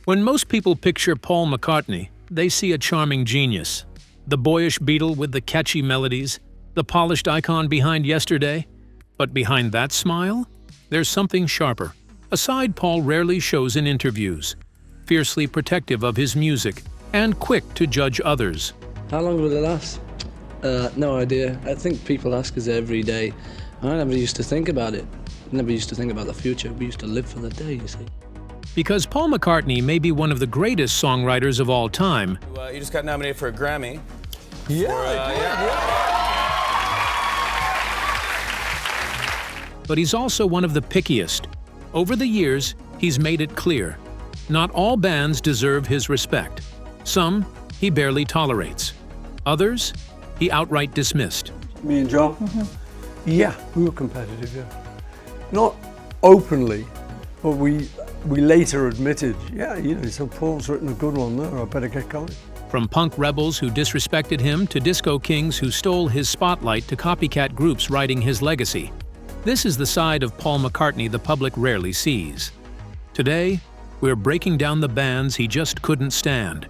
When most people picture Paul McCartney, they see a charming genius. The boyish Beatle with the catchy melodies, the polished icon behind yesterday. But behind that smile, there's something sharper, a side Paul rarely shows in interviews. Fiercely protective of his music and quick to judge others. How long will it last? No idea. I think people ask us every day. I never used to think about it. I never used to think about the future. We used to live for the day, you see. Because Paul McCartney may be one of the greatest songwriters of all time. You just got nominated for a Grammy. But he's also one of the pickiest. Over the years, he's made it clear. Not all bands deserve his respect. Some, he barely tolerates. Others, he outright dismissed. Me and John? Yeah, we were competitive, yeah. Not openly, but we later admitted, so Paul's written a good one there, I better get going. From punk rebels who disrespected him to disco kings who stole his spotlight to copycat groups writing his legacy. This is the side of Paul McCartney the public rarely sees. Today, we're breaking down the bands he just couldn't stand,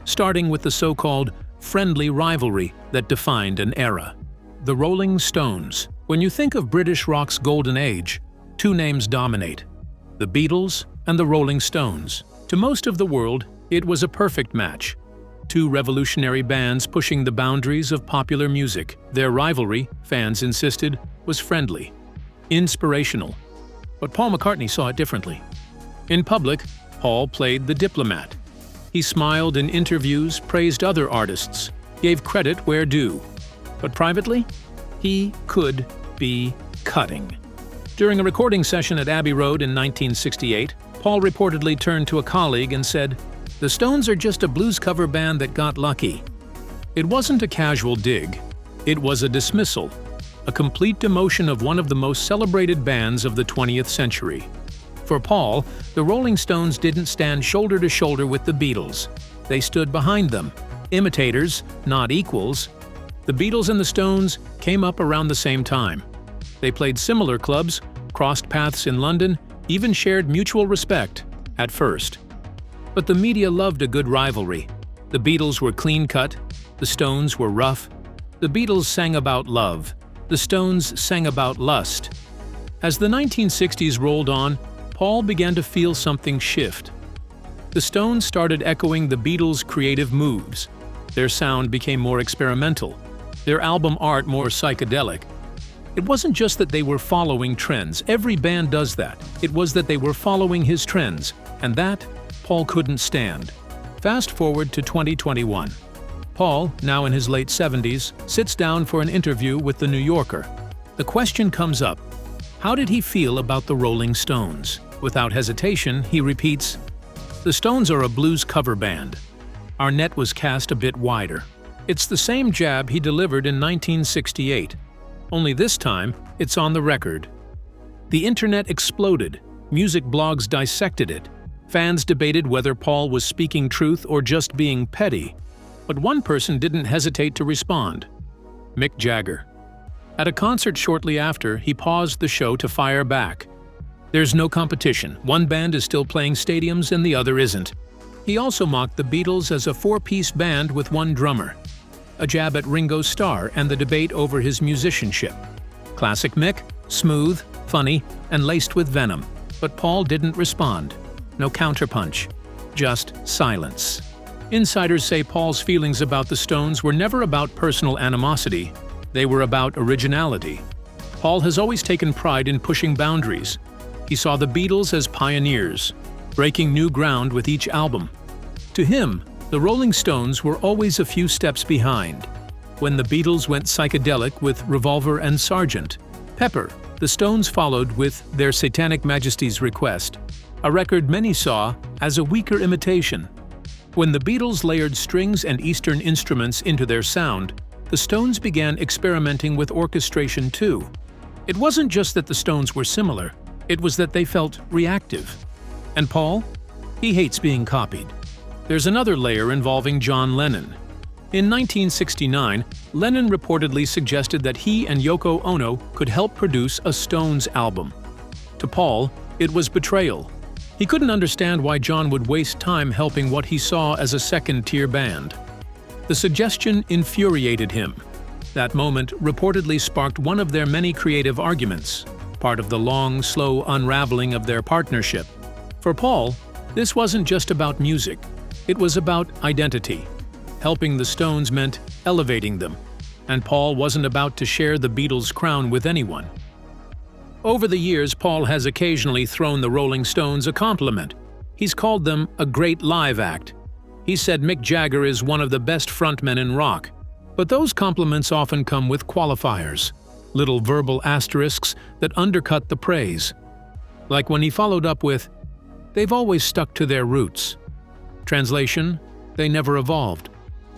starting with the so-called friendly rivalry that defined an era. The Rolling Stones. When you think of British rock's golden age, two names dominate: the Beatles and the Rolling Stones. To most of the world, it was a perfect match. Two revolutionary bands pushing the boundaries of popular music. Their rivalry, fans insisted, was friendly, inspirational. But Paul McCartney saw it differently. In public, Paul played the diplomat. He smiled in interviews, praised other artists, gave credit where due. But privately, he could be cutting. During a recording session at Abbey Road in 1968, Paul reportedly turned to a colleague and said, "The Stones are just a blues cover band that got lucky." It wasn't a casual dig. It was a dismissal, a complete demotion of one of the most celebrated bands of the 20th century. For Paul, the Rolling Stones didn't stand shoulder to shoulder with the Beatles. They stood behind them, imitators, not equals. The Beatles and the Stones came up around the same time. They played similar clubs, crossed paths in London, even shared mutual respect at first. But the media loved a good rivalry. The Beatles were clean-cut, the Stones were rough. The Beatles sang about love, the Stones sang about lust. As the 1960s rolled on, Paul began to feel something shift. The Stones started echoing the Beatles' creative moves. Their sound became more experimental, their album art more psychedelic. It wasn't just that they were following trends. Every band does that. It was that they were following his trends, and that Paul couldn't stand. Fast forward to 2021. Paul, now in his late 70s, sits down for an interview with The New Yorker. The question comes up: how did he feel about the Rolling Stones? Without hesitation, he repeats, "The Stones are a blues cover band. Our net was cast a bit wider." It's the same jab he delivered in 1968. Only this time, it's on the record. The internet exploded. Music blogs dissected it. Fans debated whether Paul was speaking truth or just being petty. But one person didn't hesitate to respond: Mick Jagger. At a concert shortly after, he paused the show to fire back. "There's no competition. One band is still playing stadiums and the other isn't." He also mocked the Beatles as a four-piece band with one drummer, a jab at Ringo Starr and the debate over his musicianship. Classic Mick, smooth, funny, and laced with venom. But Paul didn't respond. No counterpunch, just silence. Insiders say Paul's feelings about the Stones were never about personal animosity. They were about originality. Paul has always taken pride in pushing boundaries. He saw the Beatles as pioneers, breaking new ground with each album. To him, the Rolling Stones were always a few steps behind. When the Beatles went psychedelic with Revolver and Sgt. Pepper, the Stones followed with Their Satanic Majesty's Request, a record many saw as a weaker imitation. When the Beatles layered strings and Eastern instruments into their sound, the Stones began experimenting with orchestration too. It wasn't just that the Stones were similar, it was that they felt reactive. And Paul? He hates being copied. There's another layer involving John Lennon. In 1969, Lennon reportedly suggested that he and Yoko Ono could help produce a Stones album. To Paul, it was betrayal. He couldn't understand why John would waste time helping what he saw as a second-tier band. The suggestion infuriated him. That moment reportedly sparked one of their many creative arguments, part of the long, slow unraveling of their partnership. For Paul, this wasn't just about music. It was about identity. Helping the Stones meant elevating them, and Paul wasn't about to share the Beatles' crown with anyone. Over the years, Paul has occasionally thrown the Rolling Stones a compliment. He's called them a great live act. He said Mick Jagger is one of the best frontmen in rock. But those compliments often come with qualifiers, little verbal asterisks that undercut the praise. Like when he followed up with, "They've always stuck to their roots." Translation, they never evolved.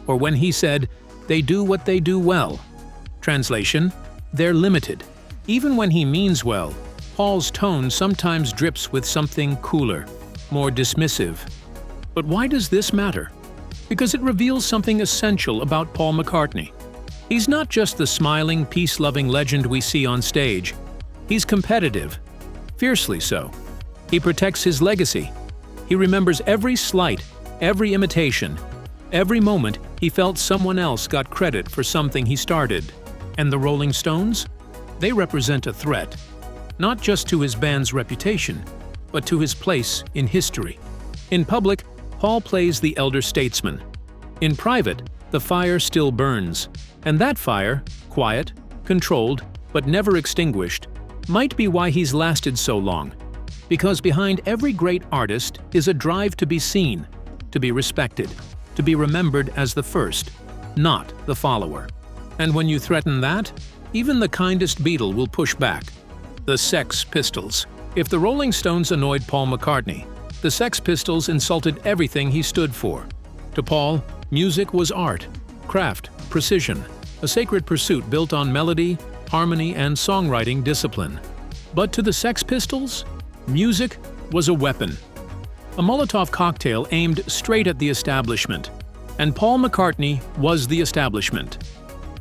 Or when he said, "They do what they do well." Translation, they're limited. Even when he means well, Paul's tone sometimes drips with something cooler, more dismissive. But why does this matter? Because it reveals something essential about Paul McCartney. He's not just the smiling, peace-loving legend we see on stage. He's competitive, fiercely so. He protects his legacy. He remembers every slight, every imitation, every moment he felt someone else got credit for something he started. And the Rolling Stones? They represent a threat, not just to his band's reputation, but to his place in history. In public, Paul plays the elder statesman. In private, the fire still burns. And that fire, quiet, controlled, but never extinguished, might be why he's lasted so long. Because behind every great artist is a drive to be seen, to be respected, to be remembered as the first, not the follower. And when you threaten that, even the kindest Beatle will push back. The Sex Pistols. If the Rolling Stones annoyed Paul McCartney, the Sex Pistols insulted everything he stood for. To Paul, music was art, craft, precision, a sacred pursuit built on melody, harmony, and songwriting discipline. But to the Sex Pistols, music was a weapon. A Molotov cocktail aimed straight at the establishment. And Paul McCartney was the establishment.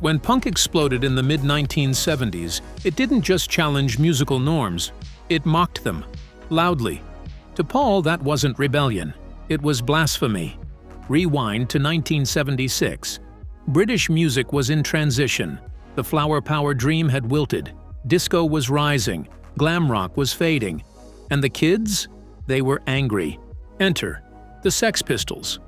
When punk exploded in the mid-1970s, it didn't just challenge musical norms, it mocked them, loudly. To Paul, that wasn't rebellion, it was blasphemy. Rewind to 1976. British music was in transition. The flower power dream had wilted. Disco was rising. Glam rock was fading. And the kids? They were angry. Enter the Sex Pistols.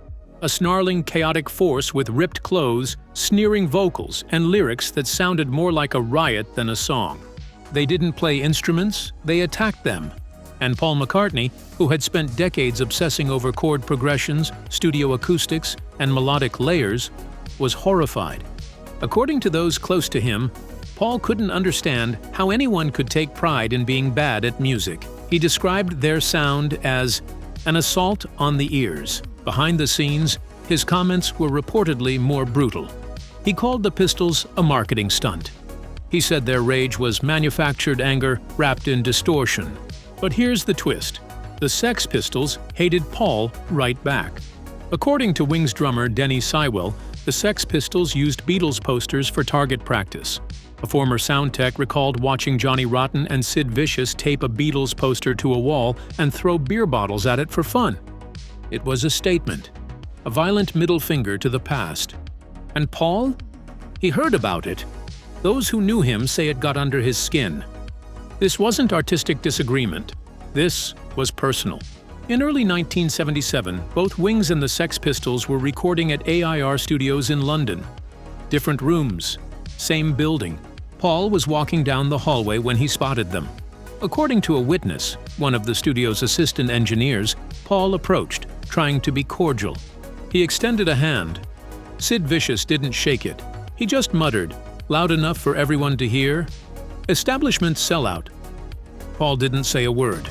A snarling, chaotic force with ripped clothes, sneering vocals, and lyrics that sounded more like a riot than a song. They didn't play instruments, they attacked them. And Paul McCartney, who had spent decades obsessing over chord progressions, studio acoustics, and melodic layers, was horrified. According to those close to him, Paul couldn't understand how anyone could take pride in being bad at music. He described their sound as an assault on the ears. Behind the scenes, his comments were reportedly more brutal. He called the Pistols a marketing stunt. He said their rage was manufactured anger wrapped in distortion. But here's the twist. The Sex Pistols hated Paul right back. According to Wings drummer Denny Sywell, the Sex Pistols used Beatles posters for target practice. A former sound tech recalled watching Johnny Rotten and Sid Vicious tape a Beatles poster to a wall and throw beer bottles at it for fun. It was a statement, a violent middle finger to the past. And Paul? He heard about it. Those who knew him say it got under his skin. This wasn't artistic disagreement. This was personal. In early 1977, both Wings and the Sex Pistols were recording at AIR Studios in London. Different rooms, same building. Paul was walking down the hallway when he spotted them. According to a witness, one of the studio's assistant engineers, Paul approached, trying to be cordial. He extended a hand. Sid Vicious didn't shake it. He just muttered, loud enough for everyone to hear, "Establishment sellout." Paul didn't say a word.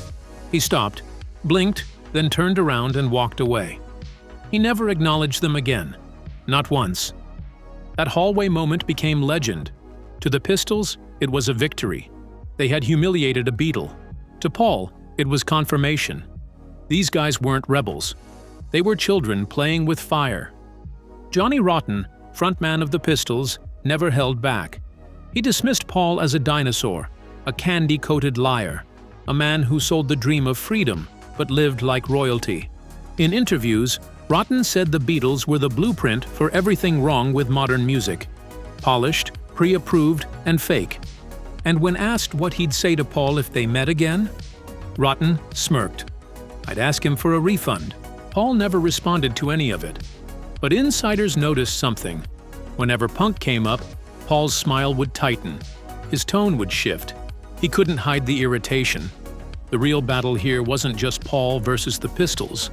He stopped, blinked, then turned around and walked away. He never acknowledged them again. Not once. That hallway moment became legend. To the Pistols, it was a victory. They had humiliated a Beatle. To Paul, it was confirmation. These guys weren't rebels. They were children playing with fire. Johnny Rotten, frontman of the Pistols, never held back. He dismissed Paul as a dinosaur, a candy-coated liar, a man who sold the dream of freedom, but lived like royalty. In interviews, Rotten said the Beatles were the blueprint for everything wrong with modern music: polished, pre-approved, and fake. And when asked what he'd say to Paul if they met again, Rotten smirked. "I'd ask him for a refund." Paul never responded to any of it. But insiders noticed something. Whenever punk came up, Paul's smile would tighten. His tone would shift. He couldn't hide the irritation. The real battle here wasn't just Paul versus the Pistols.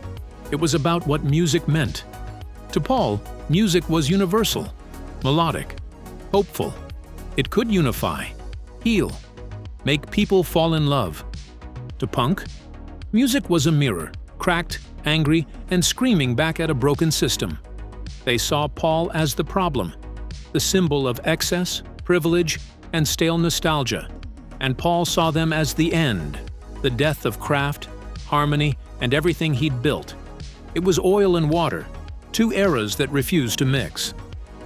It was about what music meant. To Paul, music was universal, melodic, hopeful. It could unify, heal, make people fall in love. To punk, music was a mirror, cracked, angry, and screaming back at a broken system. They saw Paul as the problem, the symbol of excess, privilege, and stale nostalgia. And Paul saw them as the end, the death of craft, harmony, and everything he'd built. It was oil and water, two eras that refused to mix.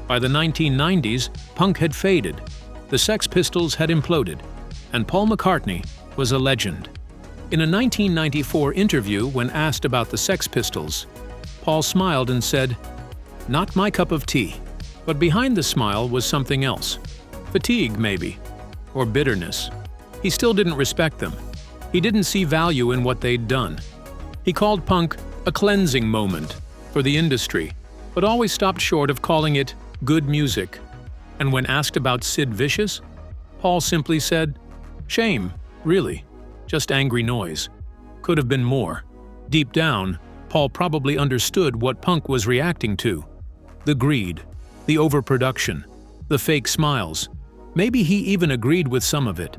By the 1990s, punk had faded, the Sex Pistols had imploded, and Paul McCartney was a legend. In a 1994 interview, when asked about the Sex Pistols, Paul smiled and said, "Not my cup of tea." But behind the smile was something else. Fatigue, maybe, or bitterness. He still didn't respect them. He didn't see value in what they'd done. He called punk a cleansing moment for the industry, but always stopped short of calling it good music. And when asked about Sid Vicious, Paul simply said, "Shame, really. Just angry noise. Could have been more." Deep down, Paul probably understood what punk was reacting to. The greed, the overproduction, the fake smiles. Maybe he even agreed with some of it.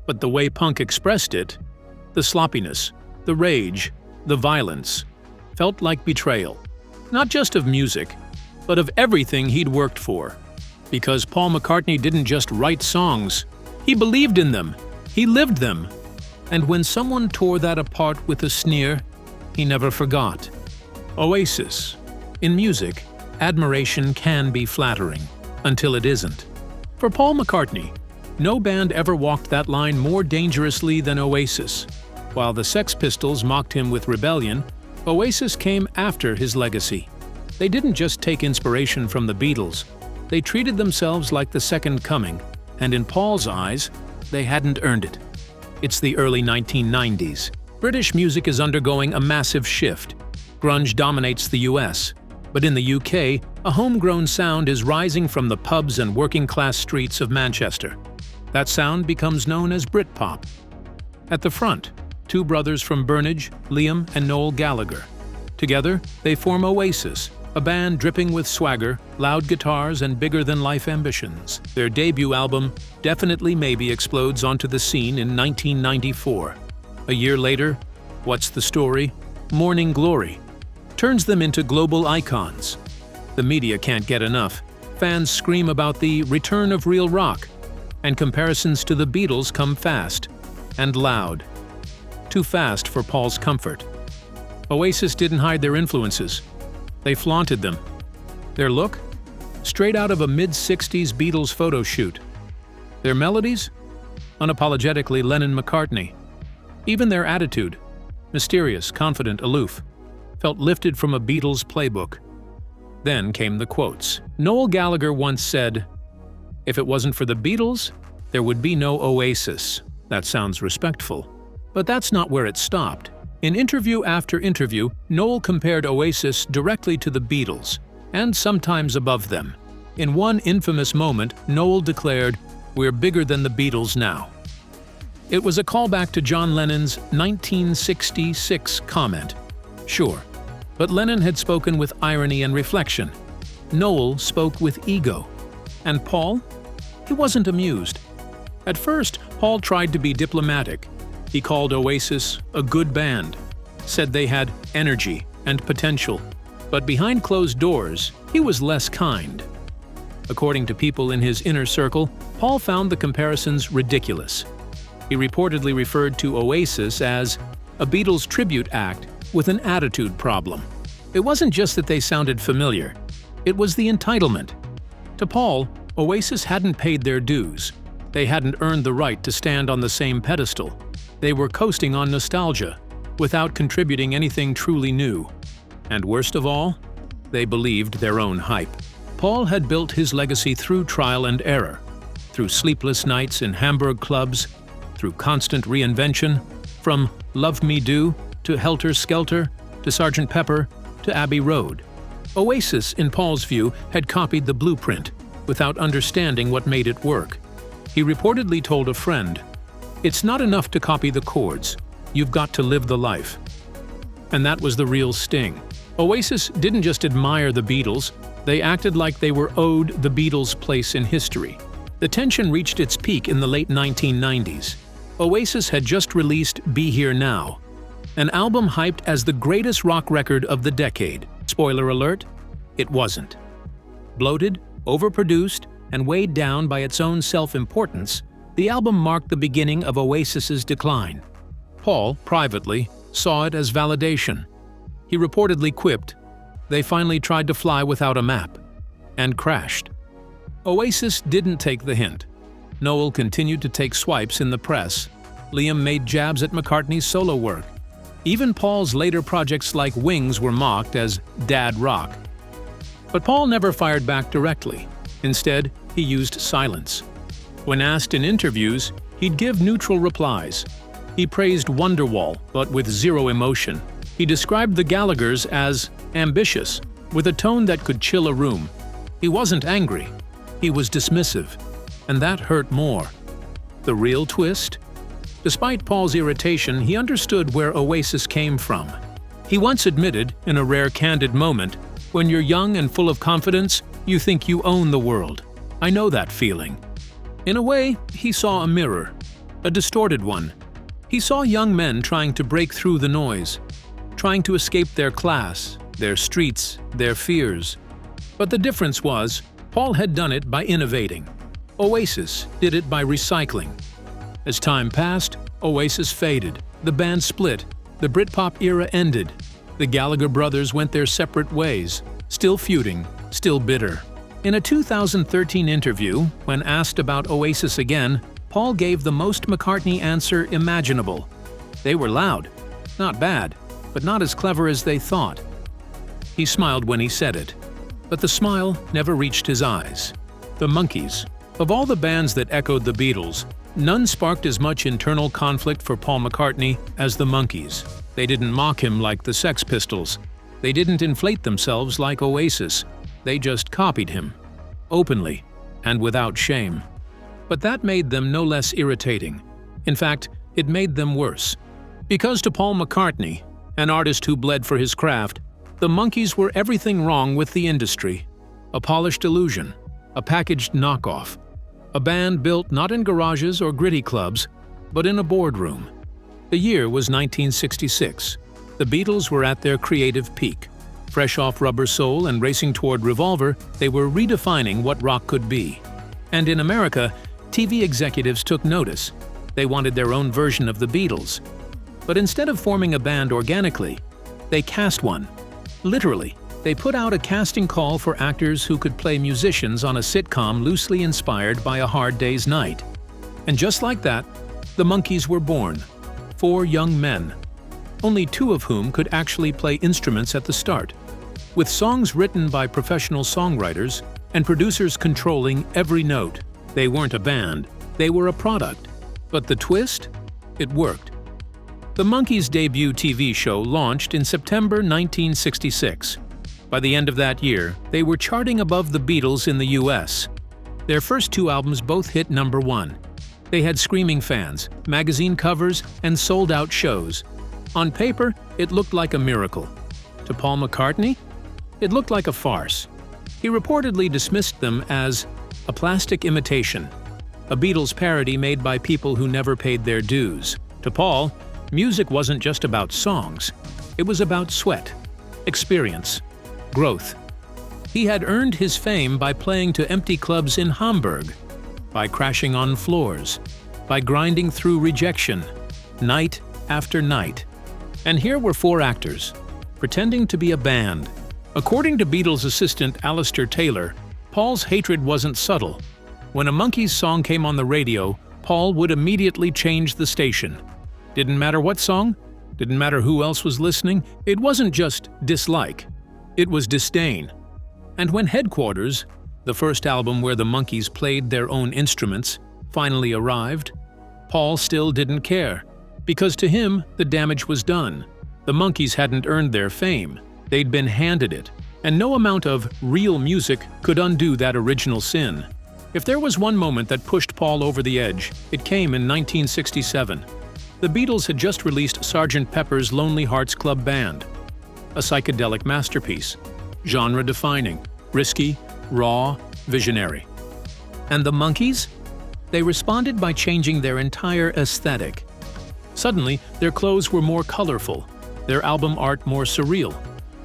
But the way punk expressed it, the sloppiness, the rage, the violence, felt like betrayal. Not just of music, but of everything he'd worked for. Because Paul McCartney didn't just write songs, he believed in them, he lived them. And when someone tore that apart with a sneer, he never forgot. Oasis. In music, admiration can be flattering, until it isn't. For Paul McCartney, no band ever walked that line more dangerously than Oasis. While the Sex Pistols mocked him with rebellion, Oasis came after his legacy. They didn't just take inspiration from the Beatles, they treated themselves like the second coming, and in Paul's eyes, they hadn't earned it. It's the early 1990s. British music is undergoing a massive shift. Grunge dominates the US, but in the UK, a homegrown sound is rising from the pubs and working-class streets of Manchester. That sound becomes known as Britpop. At the front, two brothers from Burnage, Liam and Noel Gallagher. Together, they form Oasis, a band dripping with swagger, loud guitars, and bigger-than-life ambitions. Their debut album, Definitely Maybe, explodes onto the scene in 1994. A year later, What's the Story? Morning Glory turns them into global icons. The media can't get enough. Fans scream about the return of real rock, and comparisons to the Beatles come fast and loud. Too fast for Paul's comfort. Oasis didn't hide their influences. They flaunted them. Their look? Straight out of a mid-60s Beatles photo shoot. Their melodies? Unapologetically Lennon-McCartney. Even their attitude, mysterious, confident, aloof, felt lifted from a Beatles playbook. Then came the quotes. Noel Gallagher once said, "If it wasn't for the Beatles, there would be no Oasis." That sounds respectful. But that's not where it stopped. In interview after interview, Noel compared Oasis directly to the Beatles, and sometimes above them. In one infamous moment, Noel declared, "We're bigger than the Beatles now." It was a callback to John Lennon's 1966 comment. Sure, but Lennon had spoken with irony and reflection. Noel spoke with ego. And Paul? He wasn't amused. At first, Paul tried to be diplomatic. He called Oasis a good band, said they had energy and potential. But behind closed doors, he was less kind. According to people in his inner circle, Paul found the comparisons ridiculous. He reportedly referred to Oasis as a Beatles tribute act with an attitude problem. It wasn't just that they sounded familiar, it was the entitlement. To Paul, Oasis hadn't paid their dues. They hadn't earned the right to stand on the same pedestal. They were coasting on nostalgia. without contributing anything truly new. And worst of all, they believed their own hype. Paul had built his legacy through trial and error, through sleepless nights in Hamburg clubs, through constant reinvention, from Love Me Do to Helter Skelter to Sgt. Pepper to Abbey Road. Oasis, in Paul's view, had copied the blueprint without understanding what made it work. He reportedly told a friend, "It's not enough to copy the chords, you've got to live the life." And that was the real sting. Oasis didn't just admire the Beatles, they acted like they were owed the Beatles' place in history. The tension reached its peak in the late 1990s. Oasis had just released Be Here Now, an album hyped as the greatest rock record of the decade. Spoiler alert, it wasn't. Bloated, overproduced, and weighed down by its own self-importance, the album marked the beginning of Oasis's decline. Paul, privately, saw it as validation. He reportedly quipped, "They finally tried to fly without a map," and crashed. Oasis didn't take the hint. Noel continued to take swipes in the press. Liam made jabs at McCartney's solo work. Even Paul's later projects like Wings were mocked as dad rock. But Paul never fired back directly. Instead, he used silence. When asked in interviews, he'd give neutral replies. He praised Wonderwall, but with zero emotion. He described the Gallaghers as ambitious, with a tone that could chill a room. He wasn't angry. He was dismissive. And that hurt more. The real twist? Despite Paul's irritation, he understood where Oasis came from. He once admitted, in a rare candid moment, "When you're young and full of confidence, you think you own the world. I know that feeling." In a way, he saw a mirror, a distorted one. He saw young men trying to break through the noise, trying to escape their class, their streets, their fears. But the difference was, Paul had done it by innovating. Oasis did it by recycling. As time passed, Oasis faded, the band split, the Britpop era ended. The Gallagher brothers went their separate ways, still feuding, still bitter. In a 2013 interview, when asked about Oasis again, Paul gave the most McCartney answer imaginable. They were loud, not bad, but not as clever as they thought. He smiled when he said it, but the smile never reached his eyes. The Monkees. Of all the bands that echoed the Beatles, none sparked as much internal conflict for Paul McCartney as the Monkees. They didn't mock him like the Sex Pistols. They didn't inflate themselves like Oasis. They just copied him, openly and without shame. But that made them no less irritating. In fact, it made them worse. Because to Paul McCartney, an artist who bled for his craft, the Monkees were everything wrong with the industry. A polished illusion, a packaged knockoff. A band built not in garages or gritty clubs, but in a boardroom. The year was 1966. The Beatles were at their creative peak. Fresh off Rubber Soul and racing toward Revolver, they were redefining what rock could be. And in America, TV executives took notice. They wanted their own version of the Beatles. But instead of forming a band organically, they cast one. Literally, they put out a casting call for actors who could play musicians on a sitcom loosely inspired by A Hard Day's Night. And just like that, the Monkees were born. 4 young men, only 2 of whom could actually play instruments at the start. With songs written by professional songwriters and producers controlling every note, they weren't a band, they were a product. But the twist? It worked. The Monkees' debut TV show launched in September 1966. By the end of that year, they were charting above the Beatles in the US. Their first 2 albums both hit #1. They had screaming fans, magazine covers, and sold-out shows. On paper, it looked like a miracle. To Paul McCartney, it looked like a farce. He reportedly dismissed them as a plastic imitation, a Beatles parody made by people who never paid their dues. To Paul, music wasn't just about songs. It was about sweat, experience, growth. He had earned his fame by playing to empty clubs in Hamburg, by crashing on floors, by grinding through rejection, night after night. And here were 4 actors, pretending to be a band. According to Beatles assistant Alistair Taylor, Paul's hatred wasn't subtle. When a Monkees song came on the radio, Paul would immediately change the station. Didn't matter what song, Didn't matter who else was listening, it wasn't just dislike, it was disdain. And when Headquarters, the first album where the Monkees played their own instruments, finally arrived, Paul still didn't care, because to him the damage was done. The Monkees hadn't earned their fame, they'd been handed it, and no amount of real music could undo that original sin. If there was one moment that pushed Paul over the edge, it came in 1967. The Beatles had just released Sgt. Pepper's Lonely Hearts Club Band, a psychedelic masterpiece, genre-defining, risky, raw, visionary. And the Monkees? They responded by changing their entire aesthetic. Suddenly, their clothes were more colorful, their album art more surreal,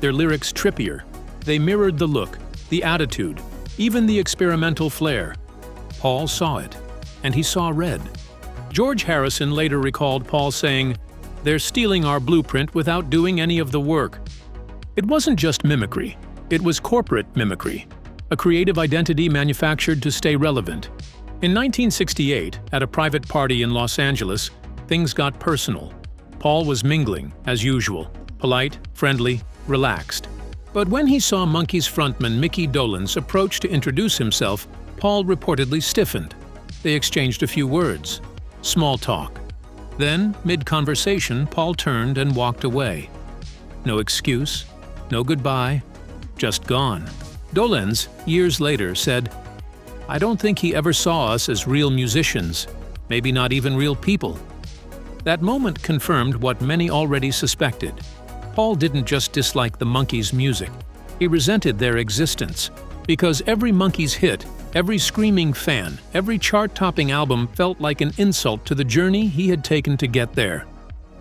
their lyrics trippier. They mirrored the look, the attitude, even the experimental flair. Paul saw it, and he saw red. George Harrison later recalled Paul saying, "They're stealing our blueprint without doing any of the work." It wasn't just mimicry, it was corporate mimicry, a creative identity manufactured to stay relevant. In 1968, at a private party in Los Angeles, things got personal. Paul was mingling, as usual, polite, friendly, relaxed. But when he saw Monkees frontman Mickey Dolenz approach to introduce himself, Paul reportedly stiffened. They exchanged a few words. Small talk. Then, mid-conversation, Paul turned and walked away. No excuse, no goodbye, just gone. Dolenz, years later, said, "I don't think he ever saw us as real musicians, maybe not even real people." That moment confirmed what many already suspected. Paul didn't just dislike the Monkees' music, he resented their existence, because every Monkees hit, every screaming fan, every chart-topping album felt like an insult to the journey he had taken to get there.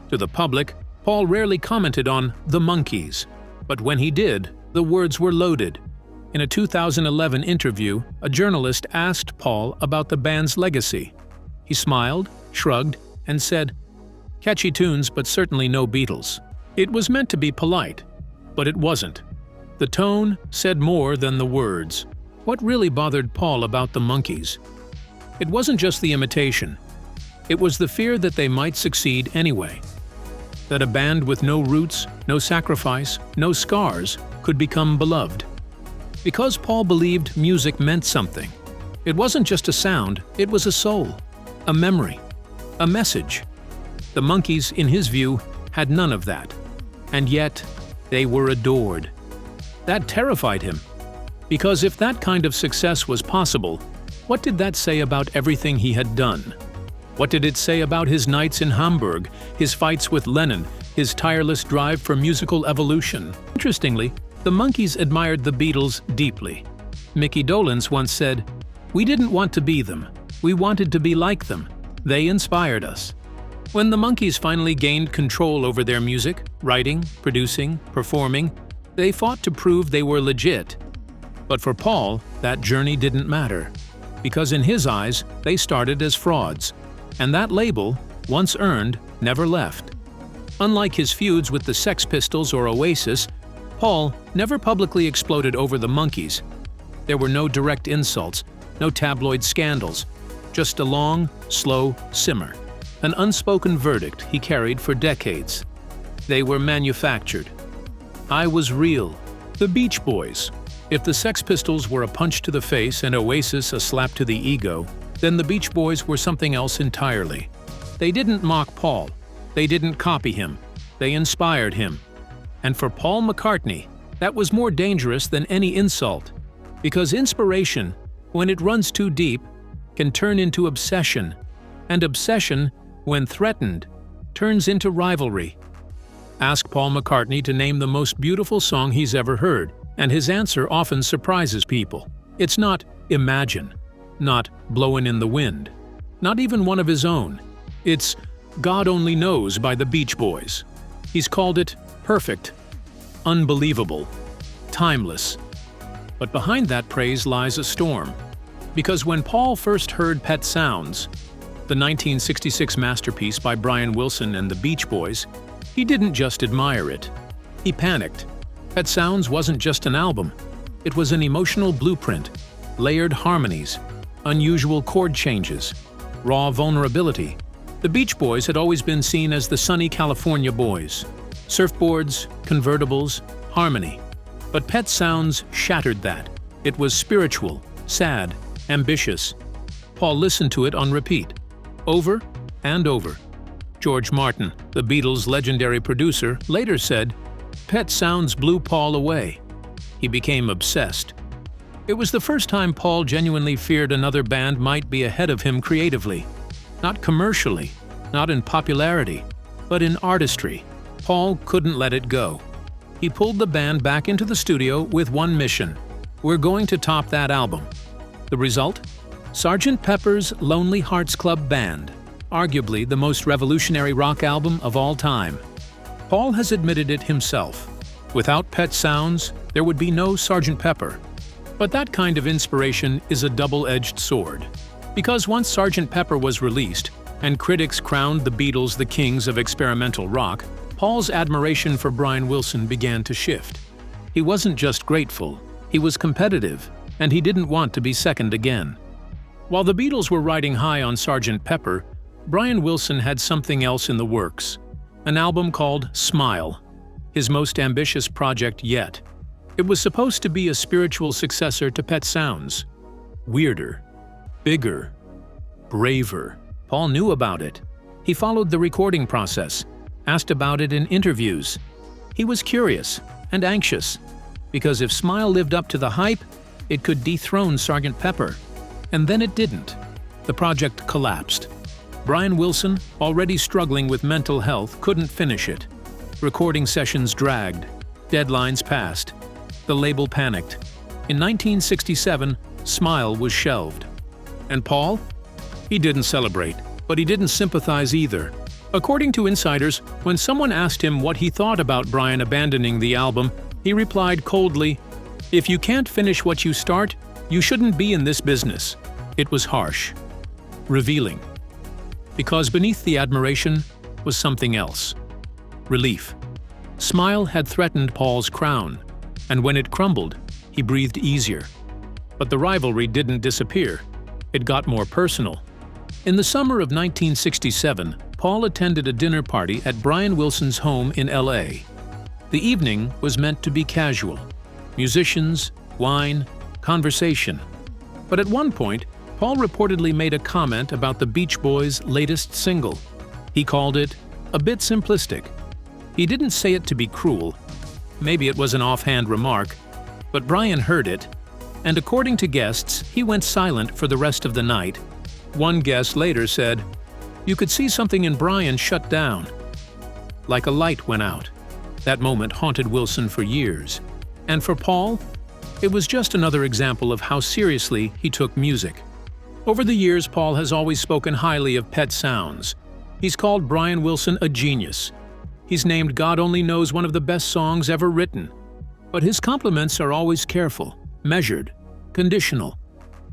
To the public, Paul rarely commented on the Monkees, but when he did, the words were loaded. In a 2011 interview, a journalist asked Paul about the band's legacy. He smiled, shrugged, and said, "Catchy tunes, but certainly no Beatles." It was meant to be polite, but it wasn't. The tone said more than the words. What really bothered Paul about the Monkees? It wasn't just the imitation. It was the fear that they might succeed anyway. That a band with no roots, no sacrifice, no scars could become beloved. Because Paul believed music meant something. It wasn't just a sound, it was a soul, a memory, a message. The Monkees, in his view, had none of that. And yet, they were adored. That terrified him. Because if that kind of success was possible, what did that say about everything he had done? What did it say about his nights in Hamburg, his fights with Lennon, his tireless drive for musical evolution? Interestingly, the Monkees admired the Beatles deeply. Mickey Dolenz once said, "We didn't want to be them. We wanted to be like them. They inspired us." When the Monkees finally gained control over their music, writing, producing, performing, they fought to prove they were legit. But for Paul, that journey didn't matter, because in his eyes, they started as frauds, and that label, once earned, never left. Unlike his feuds with the Sex Pistols or Oasis, Paul never publicly exploded over the Monkees. There were no direct insults, no tabloid scandals, just a long, slow simmer. An unspoken verdict he carried for decades. They were manufactured. I was real. The Beach Boys. If the Sex Pistols were a punch to the face and Oasis a slap to the ego, then the Beach Boys were something else entirely. They didn't mock Paul. They didn't copy him. They inspired him. And for Paul McCartney, that was more dangerous than any insult. Because inspiration, when it runs too deep, can turn into obsession. And obsession, when threatened, turns into rivalry. Ask Paul McCartney to name the most beautiful song he's ever heard, and his answer often surprises people. It's not Imagine, not Blowin' in the Wind, not even one of his own. It's God Only Knows by the Beach Boys. He's called it perfect, unbelievable, timeless. But behind that praise lies a storm. Because when Paul first heard Pet Sounds, the 1966 masterpiece by Brian Wilson and the Beach Boys, he didn't just admire it. He panicked. Pet Sounds wasn't just an album. It was an emotional blueprint, layered harmonies, unusual chord changes, raw vulnerability, The Beach Boys had always been seen as the sunny California boys. Surfboards, convertibles, harmony. But Pet Sounds shattered that. It was spiritual, sad, ambitious. Paul listened to it on repeat, over and over. George Martin, the Beatles' legendary producer, later said, "Pet Sounds blew Paul away." He became obsessed. It was the first time Paul genuinely feared another band might be ahead of him creatively. Not commercially, not in popularity, but in artistry. Paul couldn't let it go. He pulled the band back into the studio with one mission: we're going to top that album. The result? Sgt. Pepper's Lonely Hearts Club Band, arguably the most revolutionary rock album of all time. Paul has admitted it himself. Without Pet Sounds, there would be no Sgt. Pepper. But that kind of inspiration is a double-edged sword. Because once Sgt. Pepper was released, and critics crowned the Beatles the kings of experimental rock, Paul's admiration for Brian Wilson began to shift. He wasn't just grateful, he was competitive, and he didn't want to be second again. While the Beatles were riding high on Sgt. Pepper, Brian Wilson had something else in the works, an album called Smile, his most ambitious project yet. It was supposed to be a spiritual successor to Pet Sounds. Weirder, bigger, braver. Paul knew about it. He followed the recording process, asked about it in interviews. He was curious and anxious, because if Smile lived up to the hype, it could dethrone Sgt. Pepper. And then it didn't. The project collapsed. Brian Wilson, already struggling with mental health, couldn't finish it. Recording sessions dragged. Deadlines passed. The label panicked. In 1967, Smile was shelved. And Paul? He didn't celebrate, but he didn't sympathize either. According to insiders, when someone asked him what he thought about Brian abandoning the album, he replied coldly, "If you can't finish what you start, you shouldn't be in this business." It was harsh, revealing. Because beneath the admiration was something else. Relief. Smile had threatened Paul's crown, and when it crumbled, he breathed easier. But the rivalry didn't disappear. It got more personal. In the summer of 1967, Paul attended a dinner party at Brian Wilson's home in LA. The evening was meant to be casual. Musicians, wine, conversation. But at one point, Paul reportedly made a comment about the Beach Boys' latest single. He called it a bit simplistic. He didn't say it to be cruel. Maybe it was an offhand remark, but Brian heard it, and according to guests, he went silent for the rest of the night. One guest later said, "You could see something in Brian shut down." Like a light went out. That moment haunted Wilson for years. And for Paul, it was just another example of how seriously he took music. Over the years, Paul has always spoken highly of Pet Sounds. He's called Brian Wilson a genius. He's named God Only Knows one of the best songs ever written. But his compliments are always careful, measured, conditional.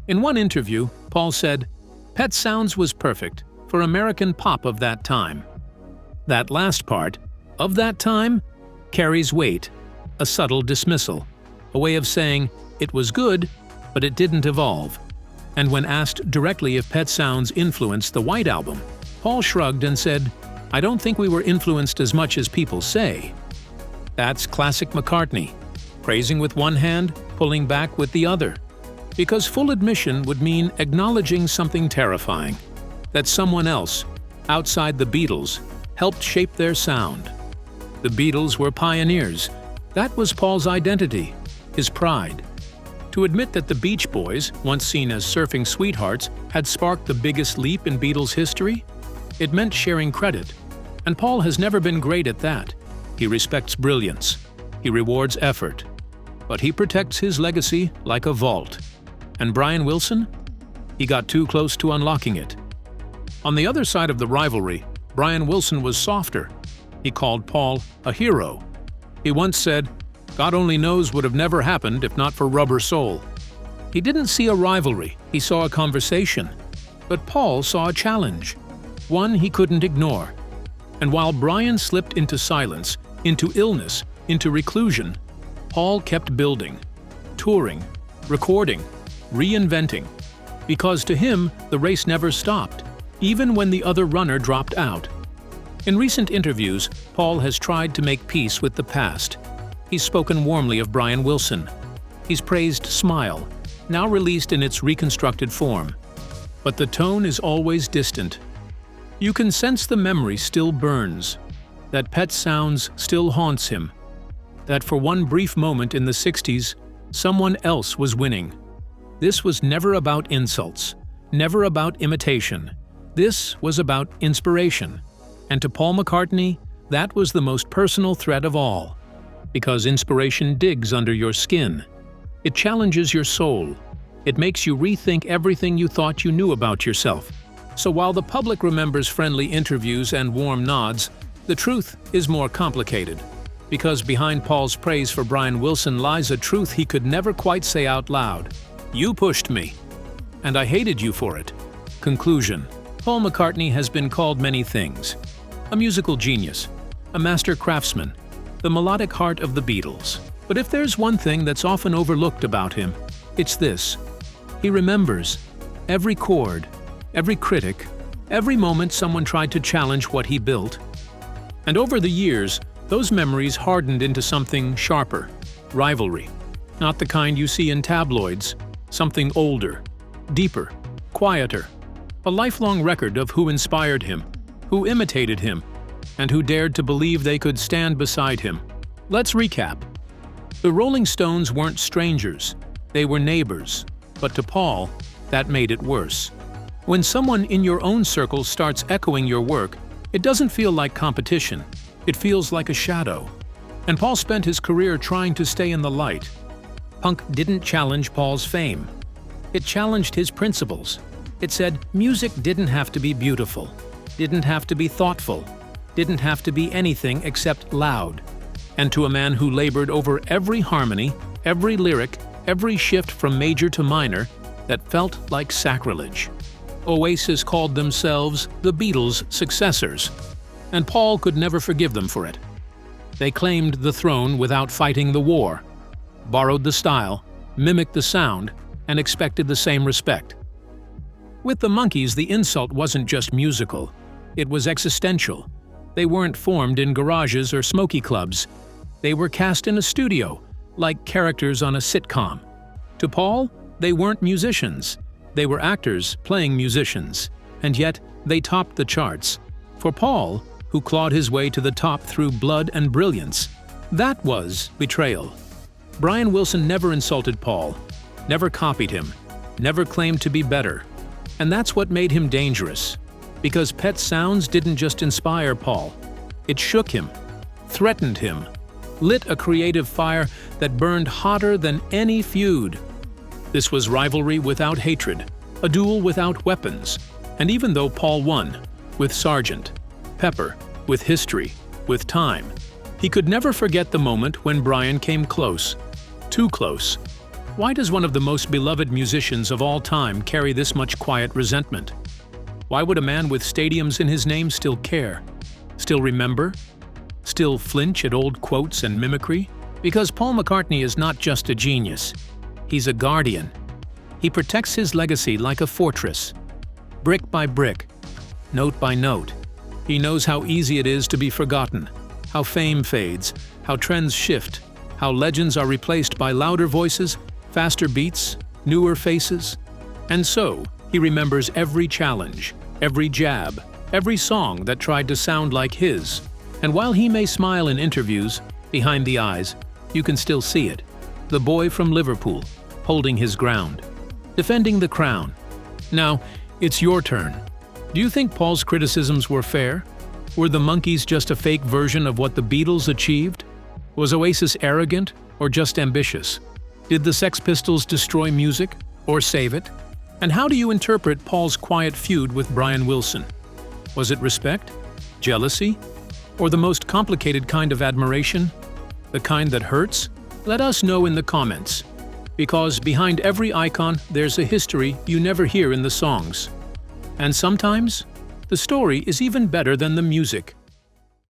In one interview, Paul said, "Pet Sounds was perfect for American pop of that time." That last part, "of that time," carries weight, a subtle dismissal, a way of saying it was good, but it didn't evolve. And when asked directly if Pet Sounds influenced the White Album, Paul shrugged and said, "I don't think we were influenced as much as people say." That's classic McCartney, praising with one hand, pulling back with the other. Because full admission would mean acknowledging something terrifying, that someone else, outside the Beatles, helped shape their sound. The Beatles were pioneers. That was Paul's identity, his pride. To admit that the Beach Boys, once seen as surfing sweethearts, had sparked the biggest leap in Beatles history? It meant sharing credit. And Paul has never been great at that. He respects brilliance. He rewards effort. But he protects his legacy like a vault. And Brian Wilson? He got too close to unlocking it. On the other side of the rivalry, Brian Wilson was softer. He called Paul a hero. He once said, "God Only Knows would have never happened if not for Rubber Soul." He didn't see a rivalry, he saw a conversation. But Paul saw a challenge, one he couldn't ignore. And while Brian slipped into silence, into illness, into reclusion, Paul kept building, touring, recording, reinventing. Because to him, the race never stopped. even when the other runner dropped out. In recent interviews, Paul has tried to make peace with the past. He's spoken warmly of Brian Wilson. He's praised Smile, now released in its reconstructed form. But the tone is always distant. You can sense the memory still burns, that Pet Sounds still haunts him, that for one brief moment in the 60s, someone else was winning. This was never about insults, never about imitation. This was about inspiration. And to Paul McCartney, that was the most personal threat of all. Because inspiration digs under your skin. It challenges your soul. It makes you rethink everything you thought you knew about yourself. So while the public remembers friendly interviews and warm nods, the truth is more complicated. Because behind Paul's praise for Brian Wilson lies a truth he could never quite say out loud. You pushed me, and I hated you for it. Conclusion. Paul McCartney has been called many things. A musical genius, a master craftsman, the melodic heart of the Beatles. But if there's one thing that's often overlooked about him, it's this. He remembers every chord, every critic, every moment someone tried to challenge what he built. And over the years, those memories hardened into something sharper, rivalry. Not the kind you see in tabloids, something older, deeper, quieter. A lifelong record of who inspired him, who imitated him, and who dared to believe they could stand beside him. Let's recap. The Rolling Stones weren't strangers, they were neighbors. But to Paul, that made it worse. When someone in your own circle starts echoing your work, it doesn't feel like competition. It feels like a shadow. And Paul spent his career trying to stay in the light. Punk didn't challenge Paul's fame. It challenged his principles. It said music didn't have to be beautiful, didn't have to be thoughtful, didn't have to be anything except loud. And to a man who labored over every harmony, every lyric, every shift from major to minor, that felt like sacrilege. Oasis called themselves the Beatles' successors, and Paul could never forgive them for it. They claimed the throne without fighting the war, borrowed the style, mimicked the sound, and expected the same respect. With the Monkees, the insult wasn't just musical, it was existential. They weren't formed in garages or smoky clubs. They were cast in a studio, like characters on a sitcom. To Paul, they weren't musicians. They were actors playing musicians, and yet they topped the charts. For Paul, who clawed his way to the top through blood and brilliance, that was betrayal. Brian Wilson never insulted Paul, never copied him, never claimed to be better. And that's what made him dangerous. Because Pet Sounds didn't just inspire Paul. It shook him, threatened him, lit a creative fire that burned hotter than any feud. This was rivalry without hatred, a duel without weapons. And even though Paul won, with Sgt. Pepper, with history, with time, he could never forget the moment when Brian came close. Too close. Why does one of the most beloved musicians of all time carry this much quiet resentment? Why would a man with stadiums in his name still care? Still remember? Still flinch at old quotes and mimicry? Because Paul McCartney is not just a genius. He's a guardian. He protects his legacy like a fortress. Brick by brick, note by note. He knows how easy it is to be forgotten, how fame fades, how trends shift, how legends are replaced by louder voices, faster beats, newer faces. And so, he remembers every challenge, every jab, every song that tried to sound like his. And while he may smile in interviews, behind the eyes, you can still see it. The boy from Liverpool, holding his ground, defending the crown. Now, it's your turn. Do you think Paul's criticisms were fair? Were the Monkees just a fake version of what the Beatles achieved? Was Oasis arrogant or just ambitious? Did the Sex Pistols destroy music or save it? And how do you interpret Paul's quiet feud with Brian Wilson? Was it respect? Jealousy? Or the most complicated kind of admiration? The kind that hurts? Let us know in the comments. Because behind every icon, there's a history you never hear in the songs. And sometimes, the story is even better than the music.